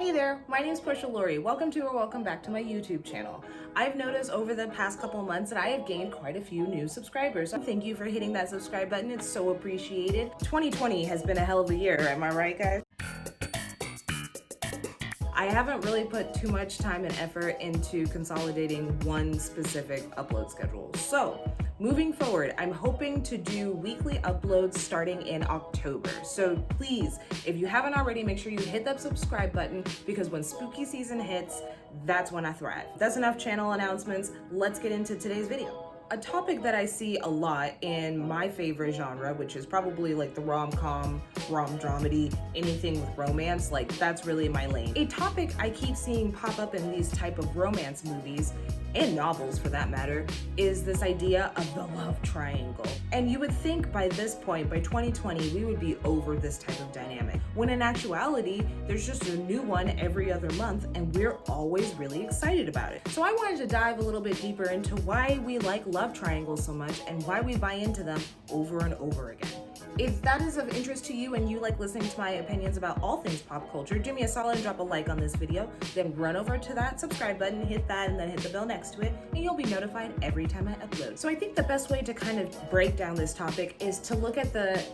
Hey there, my name is Portia Lori. Welcome to or welcome back to my YouTube channel. I've noticed over the past couple months that I have gained quite a few new subscribers. So thank you for hitting that subscribe button. It's so appreciated. 2020 has been a hell of a year, am I right, guys? I haven't really put too much time and effort into consolidating one specific upload schedule. So moving forward, I'm hoping to do weekly uploads starting in October. So please, if you haven't already, make sure you hit that subscribe button because when spooky season hits, that's when I thrive. That's enough channel announcements. Let's get into today's video. A topic that I see a lot in my favorite genre, which is probably like the rom-com, rom-dramedy, anything with romance, like that's really my lane. A topic I keep seeing pop up in these type of romance movies and novels for that matter, is this idea of the love triangle. And you would think by this point, by 2020, we would be over this type of dynamic. When in actuality, there's just a new one every other month and we're always really excited about it. So I wanted to dive a little bit deeper into why we like love triangles so much and why we buy into them over and over again. If that is of interest to you and you like listening to my opinions about all things pop culture, do me a solid and drop a like on this video, then run over to that subscribe button, hit that, and then hit the bell next to it, and you'll be notified every time I upload. So I think the best way to kind of break down this topic is to look at the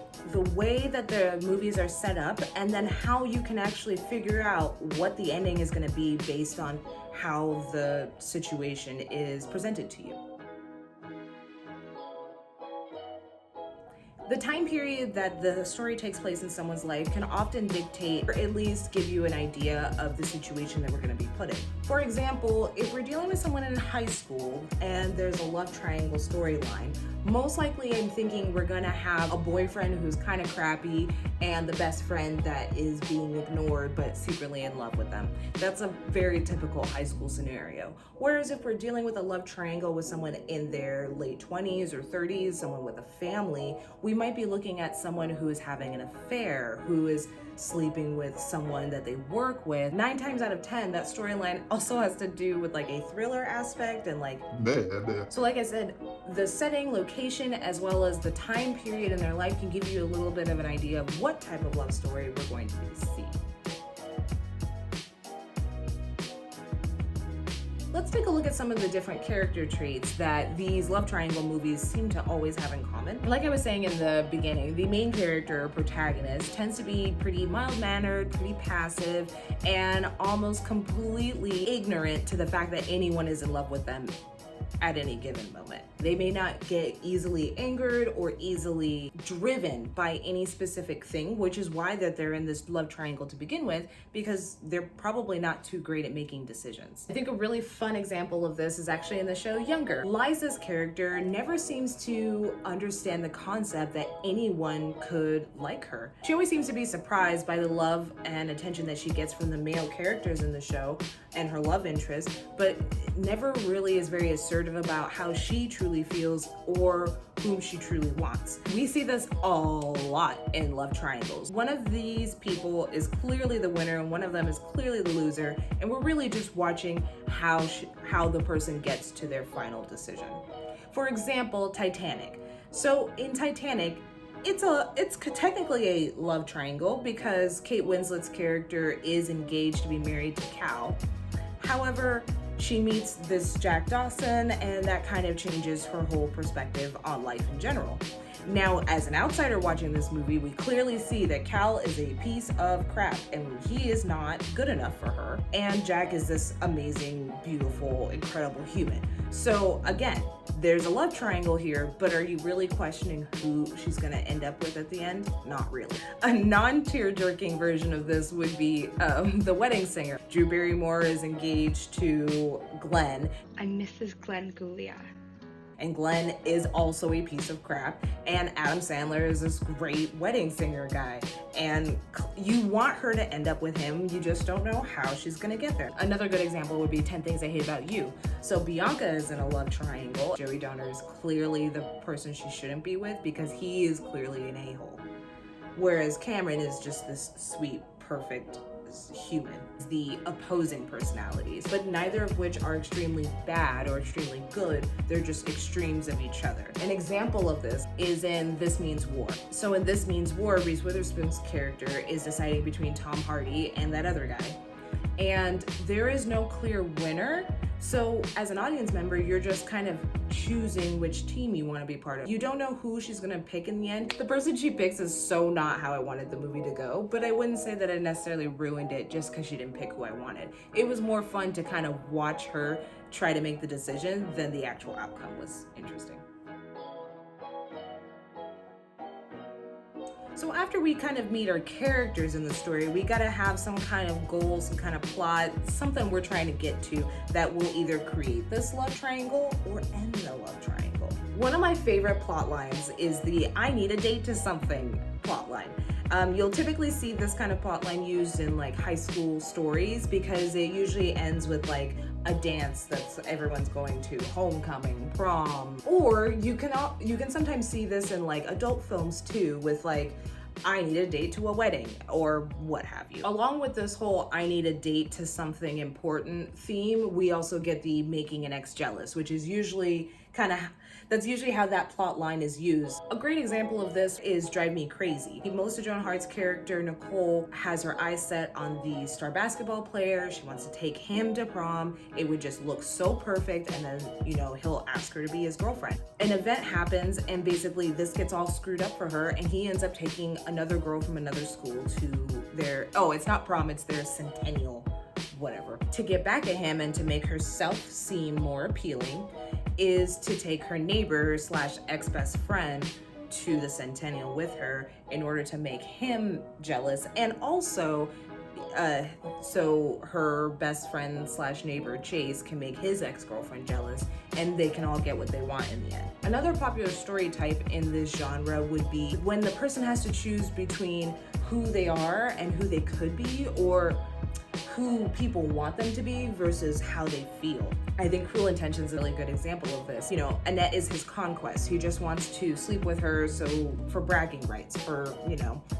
way that the movies are set up and then how you can actually figure out what the ending is going to be based on how the situation is presented to you. The time period that the story takes place in someone's life can often dictate or at least give you an idea of the situation that we're going to be put in. For example, if we're dealing with someone in high school and there's a love triangle storyline, most likely I'm thinking we're going to have a boyfriend who's kind of crappy and the best friend that is being ignored but secretly in love with them. That's a very typical high school scenario. Whereas if we're dealing with a love triangle with someone in their late 20s or 30s, someone with a family, we might be looking at someone who is having an affair, who is sleeping with someone that they work with. 9 times out of 10, that storyline also has to do with like a thriller aspect and like, so like I said, the setting, location, as well as the time period in their life can give you a little bit of an idea of what type of love story we're going to see. Let's take a look at some of the different character traits that these love triangle movies seem to always have in common. Like I was saying in the beginning, the main character or protagonist tends to be pretty mild-mannered, pretty passive, and almost completely ignorant to the fact that anyone is in love with them at any given moment. They may not get easily angered or easily driven by any specific thing, which is why that they're in this love triangle to begin with, because they're probably not too great at making decisions. I think a really fun example of this is actually in the show Younger. Liza's character never seems to understand the concept that anyone could like her. She always seems to be surprised by the love and attention that she gets from the male characters in the show and her love interest, but never really is very assertive about how she truly feels or whom she truly wants. We see this a lot in love triangles. One of these people is clearly the winner and one of them is clearly the loser, and we're really just watching how the person gets to their final decision. For example, Titanic. So in Titanic, it's technically a love triangle because Kate Winslet's character is engaged to be married to Cal. However, she meets this Jack Dawson and that kind of changes her whole perspective on life in general. Now, as an outsider watching this movie, we clearly see that Cal is a piece of crap and he is not good enough for her. And Jack is this amazing, beautiful, incredible human. So again, there's a love triangle here, but are you really questioning who she's gonna end up with at the end? Not really. A non-tear-jerking version of this would be The Wedding Singer. Drew Barrymore is engaged to Glenn. I'm Mrs. Glenn Goulia. And Glenn is also a piece of crap, and Adam Sandler is this great wedding singer guy, and you want her to end up with him, you just don't know how she's gonna get there. Another good example would be 10 Things I Hate About You. So Bianca is in a love triangle. Joey Donner is clearly the person she shouldn't be with because he is clearly an a-hole, whereas Cameron is just this sweet, perfect human. The opposing personalities, but neither of which are extremely bad or extremely good. They're just extremes of each other. An example of this is in This Means War. So in This Means War, Reese Witherspoon's character is deciding between Tom Hardy and that other guy. and there is no clear winner. So as an audience member, you're just kind of choosing which team you want to be part of. You don't know who she's gonna pick in the end. The person she picks is so not how I wanted the movie to go, but I wouldn't say that it necessarily ruined it just because she didn't pick who I wanted. It was more fun to kind of watch her try to make the decision than the actual outcome was interesting. So after we kind of meet our characters in the story, we gotta have some kind of goal, some kind of plot, something we're trying to get to that will either create this love triangle or end the love triangle. One of my favorite plot lines is the I need a date to something plot line. You'll typically see this kind of plot line used in like high school stories because it usually ends with like a dance that's everyone's going to, homecoming, prom, or you can sometimes see this in like adult films too with like I need a date to a wedding or what have you. Along with this whole I need a date to something important theme, we also get the making an ex jealous, which is usually that's usually how that plot line is used. A great example of this is Drive Me Crazy. Melissa Joan Hart's character, Nicole, has her eyes set on the star basketball player. She wants to take him to prom. It would just look so perfect, and then, he'll ask her to be his girlfriend. An event happens, and basically this gets all screwed up for her, and he ends up taking another girl from another school to it's not prom, it's their centennial, whatever. To get back at him and to make herself seem more appealing is to take her neighbor / ex-best friend to the centennial with her in order to make him jealous, and also so her best friend / neighbor Chase can make his ex-girlfriend jealous, and they can all get what they want in the end. Another popular story type in this genre would be when the person has to choose between who they are and who they could be, or who people want them to be versus how they feel. I think Cruel Intentions is a really good example of this. Annette is his conquest. He just wants to sleep with her for bragging rights, for,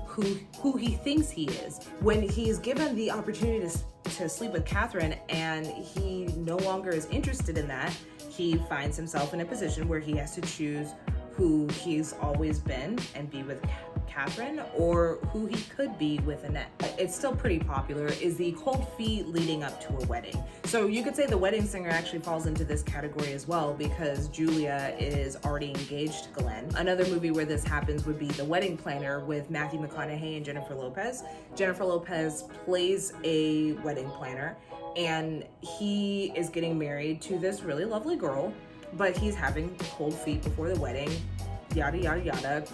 who he thinks he is. When he's given the opportunity to sleep with Catherine and he no longer is interested in that, he finds himself in a position where he has to choose who he's always been and be with Catherine, or who he could be with Annette. It's still pretty popular, is the cold feet leading up to a wedding. So you could say The Wedding Singer actually falls into this category as well, because Julia is already engaged to Glenn. Another movie where this happens would be The Wedding Planner with Matthew McConaughey and Jennifer Lopez. Jennifer Lopez plays a wedding planner, and he is getting married to this really lovely girl, but he's having cold feet before the wedding, yada yada yada.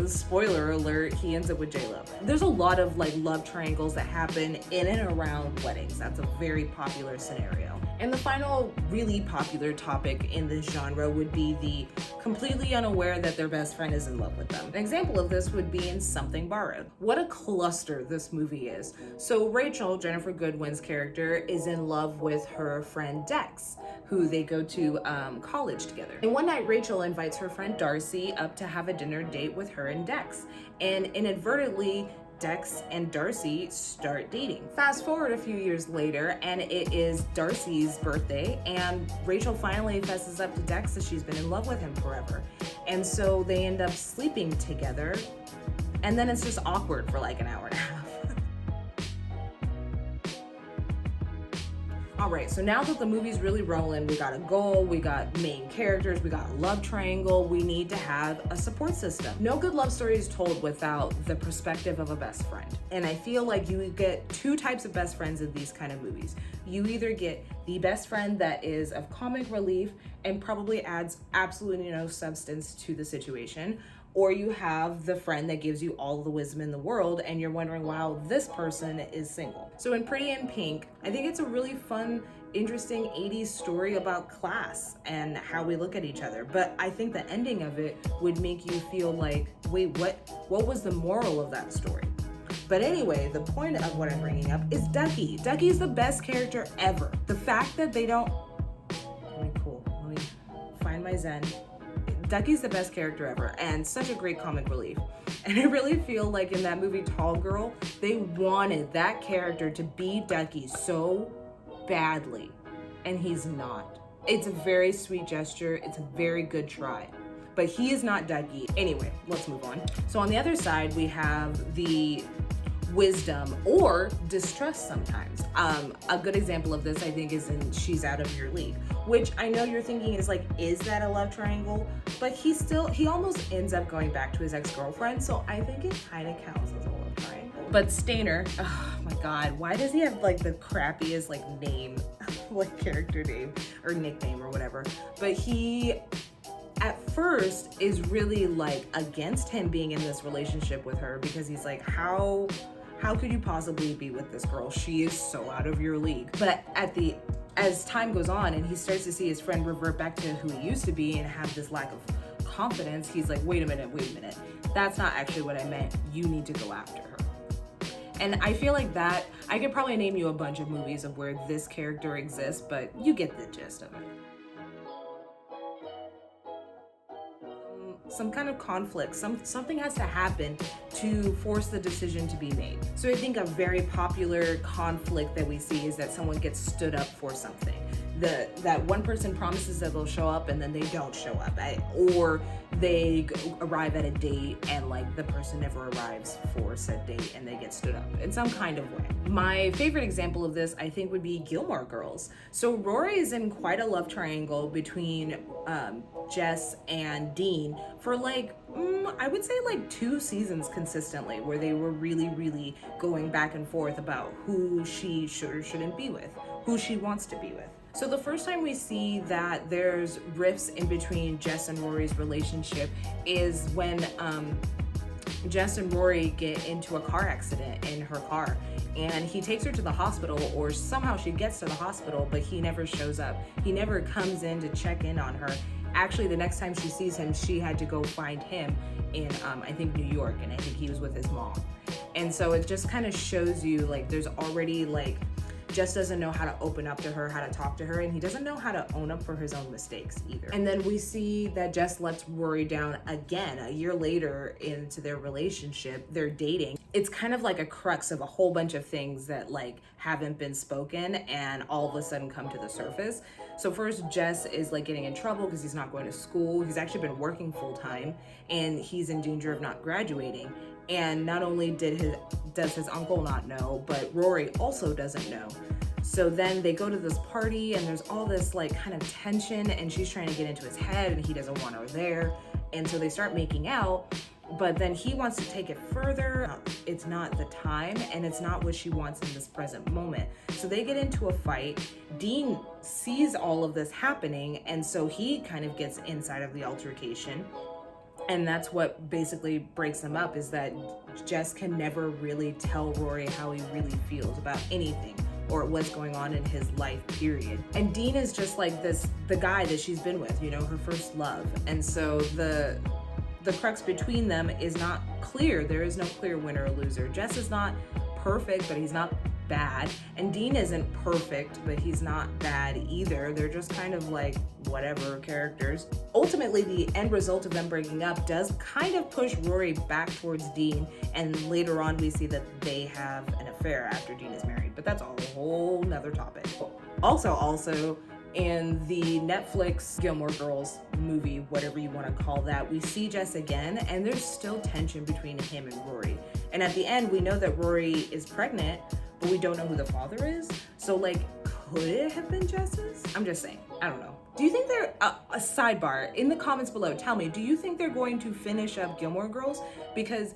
Spoiler alert, he ends up with J-Lo. There's a lot of love triangles that happen in and around weddings. That's a very popular scenario. And the final really popular topic in this genre would be the completely unaware that their best friend is in love with them. An example of this would be in Something Borrowed. What a cluster this movie is. So Rachel, Jennifer Goodwin's character, is in love with her friend Dex, who they go to college together. And one night Rachel invites her friend Darcy up to have a dinner date with her and Dex. And inadvertently, Dex and Darcy start dating. Fast forward a few years later, and it is Darcy's birthday, and Rachel finally fesses up to Dex that she's been in love with him forever. And so they end up sleeping together, and then it's just awkward for an hour and a half. All right, so now that the movie's really rolling, we got a goal, we got main characters, we got a love triangle, we need to have a support system. No good love story is told without the perspective of a best friend. And I feel like you get two types of best friends in these kind of movies. You either get the best friend that is of comic relief and probably adds absolutely no substance to the situation, or you have the friend that gives you all the wisdom in the world and you're wondering, wow, this person is single. So in Pretty in Pink, I think it's a really fun, interesting 80s story about class and how we look at each other. But I think the ending of it would make you feel like, wait, what was the moral of that story? But anyway, the point of what I'm bringing up is Ducky. Ducky is the best character ever. The fact that they don't, let me find my zen. Ducky's the best character ever and such a great comic relief. And I really feel like in that movie Tall Girl, they wanted that character to be Ducky so badly, and he's not. It's a very sweet gesture. It's a very good try, but he is not Ducky. Anyway, let's move on. So on the other side, we have the wisdom or distrust sometimes. A good example of this, I think, is in She's Out of Your League, which I know you're thinking is like, is that a love triangle? But he almost ends up going back to his ex-girlfriend, so I think it kind of counts as a love triangle. But Stainer, oh my god, why does he have like the crappiest like name, like character name or nickname or whatever? But he at first is really like against him being in this relationship with her, because he's like, how could you possibly be with this girl? She is so out of your league. But as time goes on and he starts to see his friend revert back to who he used to be and have this lack of confidence, he's like, wait a minute, that's not actually what I meant. You need to go after her. And I feel like that, I could probably name you a bunch of movies of where this character exists, but you get the gist of it. Some kind of conflict, something has to happen to force the decision to be made. So I think a very popular conflict that we see is that someone gets stood up for something. That one person promises that they'll show up and then they don't show up, or they arrive at a date and like the person never arrives for said date and they get stood up in some kind of way. My favorite example of this, I think, would be Gilmore Girls. So Rory is in quite a love triangle between Jess and Dean for like, I would say like 2 seasons consistently, where they were really going back and forth about who she should or shouldn't be with, who she wants to be with. So the first time we see that there's rifts in between Jess and Rory's relationship is when Jess and Rory get into a car accident in her car, and he takes her to the hospital, or somehow she gets to the hospital, but he never shows up. He never comes in to check in on her. Actually, the next time she sees him, she had to go find him in, I think, New York, and I think he was with his mom. And so it just kind of shows you like there's already like, Jess doesn't know how to open up to her, how to talk to her, and he doesn't know how to own up for his own mistakes either. And then we see that Jess lets Rory down again a year later into their relationship. They're dating. It's kind of like a crux of a whole bunch of things that like haven't been spoken and all of a sudden come to the surface. So first, Jess is like getting in trouble because he's not going to school. He's actually been working full time and he's in danger of not graduating. And not only does his uncle not know, but Rory also doesn't know. So then they go to this party and there's all this like kind of tension, and she's trying to get into his head and he doesn't want her there. And so they start making out, but then he wants to take it further. It's not the time and it's not what she wants in this present moment. So they get into a fight. Dean sees all of this happening, and so he kind of gets inside of the altercation. And that's what basically breaks them up, is that Jess can never really tell Rory how he really feels about anything or what's going on in his life, period. And Dean is just like the guy that she's been with, you know, her first love. And so the crux between them is not clear. There is no clear winner or loser. Jess is not perfect, but he's not bad. And Dean isn't perfect, but he's not bad either. They're just kind of like whatever characters. Ultimately, the end result of them breaking up does kind of push Rory back towards Dean, and later on we see that they have an affair after Dean is married, but that's a whole nother topic. Also, in the Netflix Gilmore Girls movie, whatever you want to call that, we see Jess again, and there's still tension between him and Rory. And at the end, we know that Rory is pregnant, but we don't know who the father is. So like, could it have been Jess's? I'm just saying, I don't know. Do you think they're, a sidebar, in the comments below, tell me, do you think they're going to finish up Gilmore Girls? Because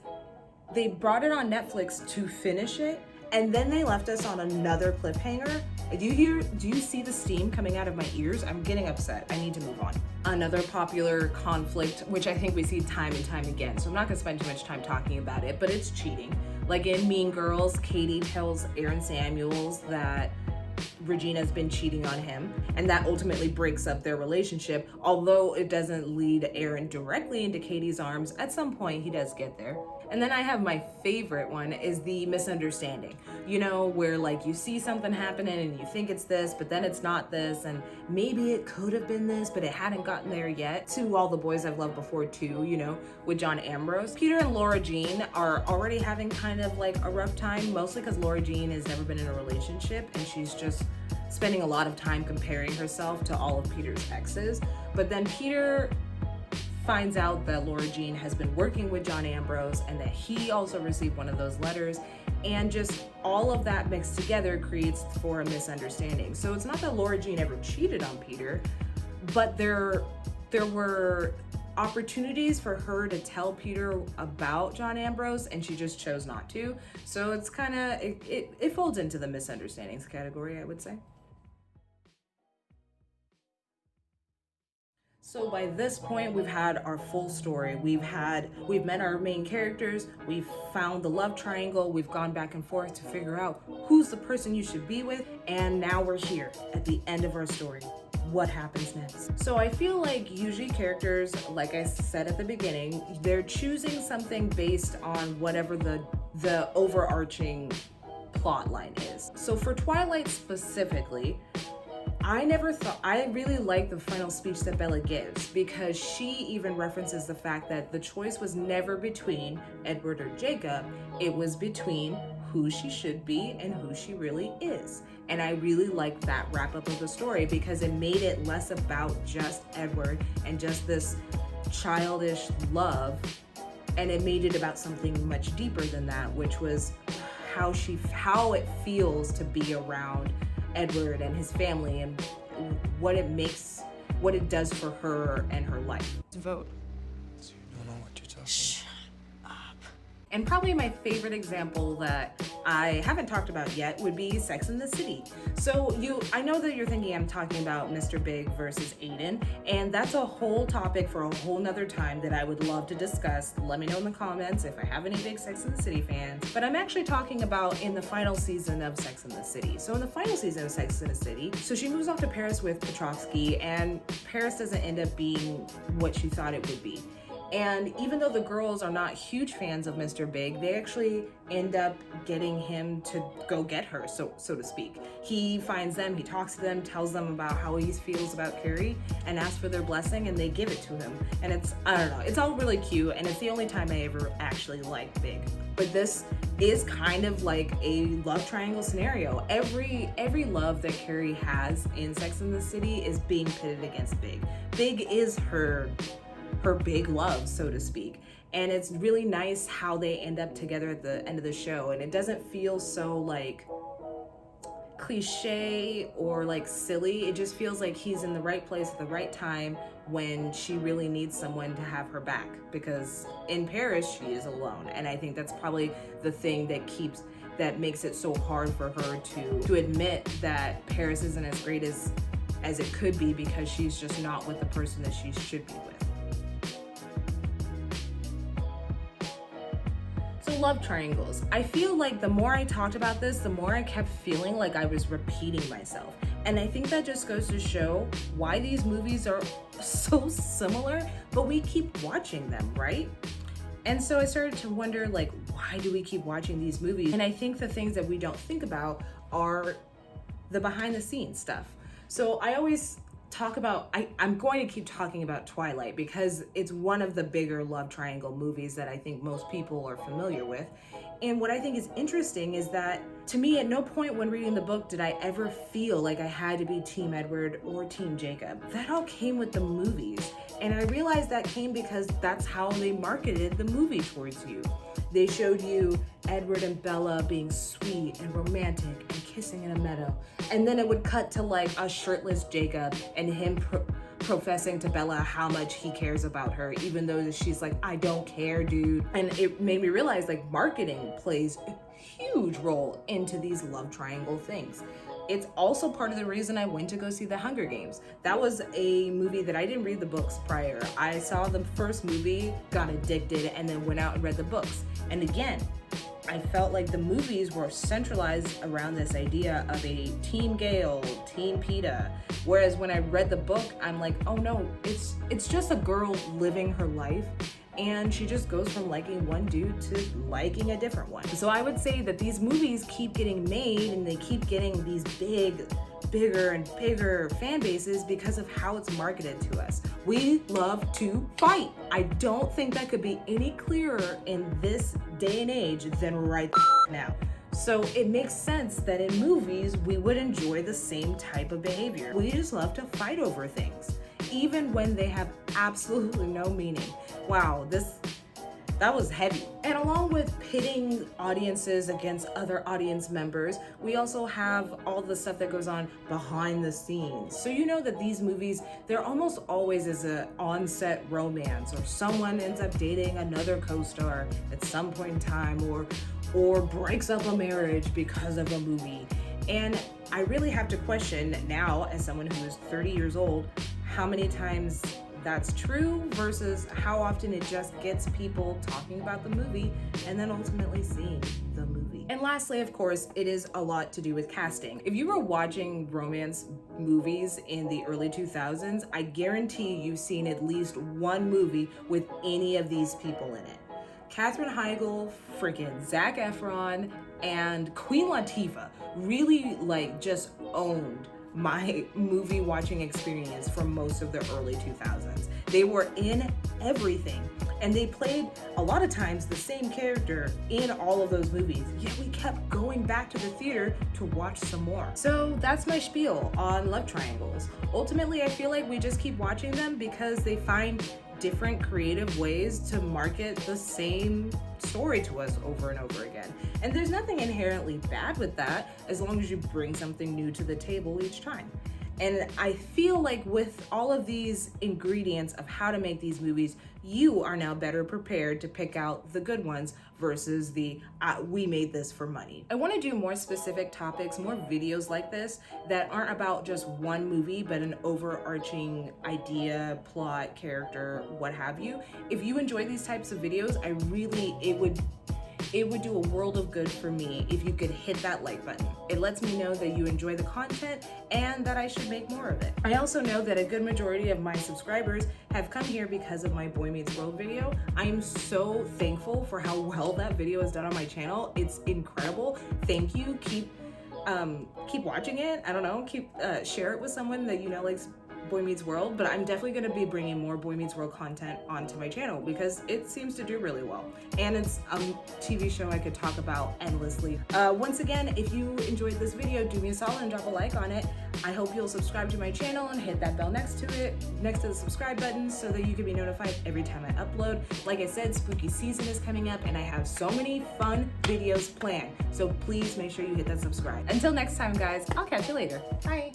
they brought it on Netflix to finish it, and then they left us on another cliffhanger. Do you see the steam coming out of my ears? I'm getting upset. I need to move on. Another popular conflict, which I think we see time and time again, so I'm not gonna spend too much time talking about it, but it's cheating. Like in Mean Girls, Katie tells Aaron Samuels that Regina's been cheating on him, and that ultimately breaks up their relationship. Although it doesn't lead Aaron directly into Katie's arms, at some point he does get there. And then I have my favorite one, is the misunderstanding. You know, where like you see something happening and you think it's this, but then it's not this, and maybe it could have been this, but it hadn't gotten there yet. To All the Boys I've Loved Before too, you know, with John Ambrose. Peter and Laura Jean are already having kind of like a rough time, mostly because Laura Jean has never been in a relationship and she's just spending a lot of time comparing herself to all of Peter's exes. But then Peter finds out that Laura Jean has been working with John Ambrose and that he also received one of those letters, and just all of that mixed together creates for a misunderstanding. So it's not that Laura Jean ever cheated on Peter, but there were opportunities for her to tell Peter about John Ambrose, and she just chose not to. So it's kind of, it folds into the misunderstandings category, I would say. So by this point, we've had our full story. We've met our main characters, we've found the love triangle, we've gone back and forth to figure out who's the person you should be with, and now we're here at the end of our story. What happens next? So I feel like usually characters, like I said at the beginning, they're choosing something based on whatever the overarching plot line is. So for Twilight specifically, I really like the final speech that Bella gives, because she even references the fact that the choice was never between Edward or Jacob, it was between who she should be and who she really is. And I really liked that wrap up of the story, because it made it less about just Edward and just this childish love, and it made it about something much deeper than that, which was how it feels to be around Edward and his family, and what it does for her and her life. Vote. So you don't know what you're talking about. Shut up. And probably my favorite example that I haven't talked about yet would be Sex and the City. So I know that you're thinking I'm talking about Mr. Big versus Aiden, and that's a whole topic for a whole nother time that I would love to discuss. Let me know in the comments if I have any big Sex and the City fans. But I'm actually talking about in the final season of Sex and the City. So in the final season of Sex and the City, so she moves off to Paris with Petrovsky, and Paris doesn't end up being what she thought it would be. And even though the girls are not huge fans of Mr. Big, they actually end up getting him to go get her, so to speak. He finds them, he talks to them, tells them about how he feels about Carrie, and asks for their blessing, and they give it to him. And I don't know, it's all really cute, and it's the only time I ever actually liked Big. But this is kind of like a love triangle scenario. Every love that Carrie has in Sex and the City is being pitted against Big. Big is her big love, so to speak. And it's really nice how they end up together at the end of the show, and it doesn't feel so like cliche or like silly. It just feels like he's in the right place at the right time when she really needs someone to have her back, because in Paris she is alone. And I think that's probably the thing that makes it so hard for her to admit that Paris isn't as great as it could be, because she's just not with the person that she should be with. Love triangles. I feel like the more I talked about this, the more I kept feeling like I was repeating myself. And I think that just goes to show why these movies are so similar, but we keep watching them, right? And so I started to wonder, like, why do we keep watching these movies? And I think the things that we don't think about are the behind the scenes stuff. So I always talk about, I'm going to keep talking about Twilight, because it's one of the bigger love triangle movies that I think most people are familiar with. And what I think is interesting is that, to me, at no point when reading the book did I ever feel like I had to be Team Edward or Team Jacob. That all came with the movies. And I realized that came because that's how they marketed the movie towards you. They showed you Edward and Bella being sweet and romantic and kissing in a meadow. And then it would cut to like a shirtless Jacob and him professing to Bella how much he cares about her, even though she's like, I don't care, dude. And it made me realize like marketing plays a huge role into these love triangle things. It's also part of the reason I went to go see The Hunger Games. That was a movie that I didn't read the books prior. I saw the first movie, got addicted, and then went out and read the books. And again, I felt like the movies were centralized around this idea of a Team Gale, Team Peeta. Whereas when I read the book, I'm like, oh no, it's just a girl living her life, and she just goes from liking one dude to liking a different one. So I would say that these movies keep getting made, and they keep getting these bigger and bigger fan bases because of how it's marketed to us. We love to fight. I don't think that could be any clearer in this day and age than right now. So it makes sense that in movies, we would enjoy the same type of behavior. We just love to fight over things, even when they have absolutely no meaning. Wow, That was heavy. And along with pitting audiences against other audience members, we also have all the stuff that goes on behind the scenes. So you know that these movies, there almost always is an on-set romance, or someone ends up dating another co-star at some point in time, or breaks up a marriage because of a movie. And I really have to question now, as someone who is 30 years old, how many times that's true versus how often it just gets people talking about the movie and then ultimately seeing the movie. And lastly, of course, it is a lot to do with casting. If you were watching romance movies in the early 2000s, I guarantee you've seen at least one movie with any of these people in it. Katherine Heigl, freaking Zac Efron, and Queen Latifah really just owned my movie watching experience for most of the early 2000s. They were in everything, and they played a lot of times the same character in all of those movies, yet we kept going back to the theater to watch some more. So that's my spiel on love triangles. Ultimately, I feel like we just keep watching them because they find different creative ways to market the same story to us over and over again. And there's nothing inherently bad with that, as long as you bring something new to the table each time. And I feel like with all of these ingredients of how to make these movies, you are now better prepared to pick out the good ones versus the we made this for money. I want to do more specific topics, more videos like this that aren't about just one movie, but an overarching idea, plot, character, what have you. If you enjoy these types of videos, it would do a world of good for me if you could hit that like button. It lets me know that you enjoy the content and that I should make more of it. I also know that a good majority of my subscribers have come here because of my Boy Meets World video. I am so thankful for how well that video is done on my channel. It's incredible. Thank you. Keep watching it. I don't know, share it with someone that you know likes Boy Meets World, but I'm definitely going to be bringing more Boy Meets World content onto my channel because it seems to do really well. And it's a TV show I could talk about endlessly. Once again, if you enjoyed this video, do me a solid and drop a like on it. I hope you'll subscribe to my channel and hit that bell next to the subscribe button, so that you can be notified every time I upload. Like I said, spooky season is coming up and I have so many fun videos planned. So please make sure you hit that subscribe. Until next time, guys, I'll catch you later. Bye.